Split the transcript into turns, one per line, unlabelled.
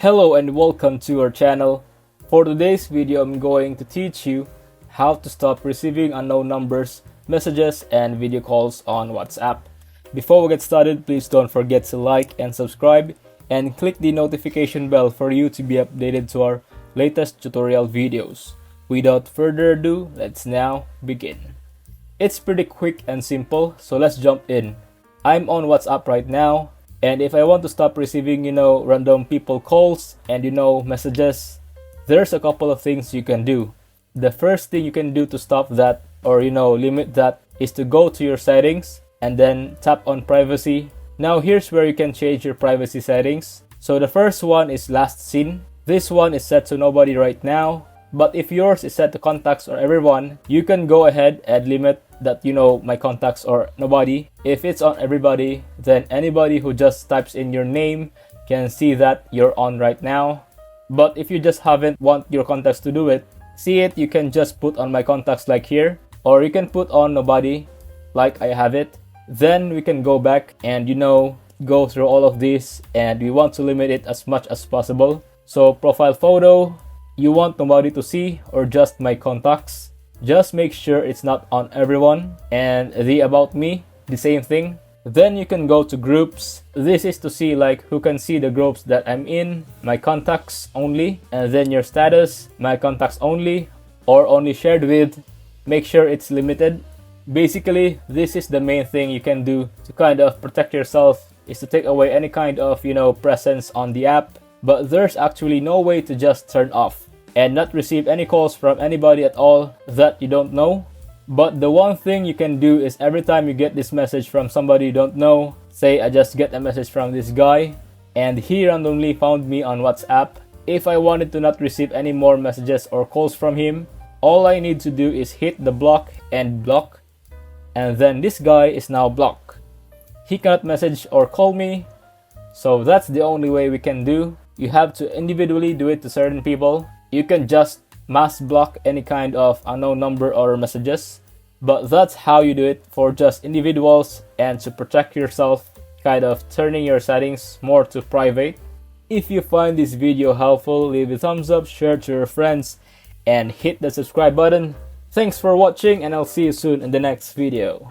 Hello and welcome to our channel. For today's video, I'm going to teach you how to stop receiving unknown numbers, messages, and video calls on WhatsApp. Before we get started, please don't forget to like and subscribe and click the notification bell for you to be updated to our latest tutorial videos. Without further ado, let's now begin. It's pretty quick and simple, so let's jump in. I'm on WhatsApp right now. And if I want to stop receiving, random people calls and, messages, there's a couple of things you can do. The first thing you can do to stop that or, limit that is to go to your settings and then tap on privacy. Now here's where you can change your privacy settings. So the first one is last seen. This one is set to nobody right now. But if yours is set to contacts or everyone, you can go ahead and limit that, my contacts or nobody. If it's on everybody, then anybody who just types in your name can see that you're on right now. But if you just haven't want your contacts to do it, you can just put on my contacts like here, or you can put on nobody like I have it. Then we can go back and, go through all of this, and we want to limit it as much as possible. So profile photo, you want nobody to see or just my contacts. Just make sure it's not on everyone. And the about me, the same thing. Then you can go to groups. This is to see who can see the groups that I'm in, my contacts only, and then your status, my contacts only, or only shared with. Make sure it's limited. Basically, this is the main thing you can do to kind of protect yourself, is to take away any kind of, presence on the app. But there's actually no way to just turn off and not receive any calls from anybody at all that you don't know. But the one thing you can do is every time you get this message from somebody you don't know, say I just get a message from this guy and he randomly found me on WhatsApp. If I wanted to not receive any more messages or calls from him, all I need to do is hit the block, and then this guy is now blocked. He cannot message or call me. So that's the only way we can do. You have to individually do it to certain people. You can just mass block any kind of unknown number or messages, but that's how you do it for just individuals and to protect yourself, kind of turning your settings more to private. If you find this video helpful, leave a thumbs up, share to your friends, and hit the subscribe button. Thanks for watching, and I'll see you soon in the next video.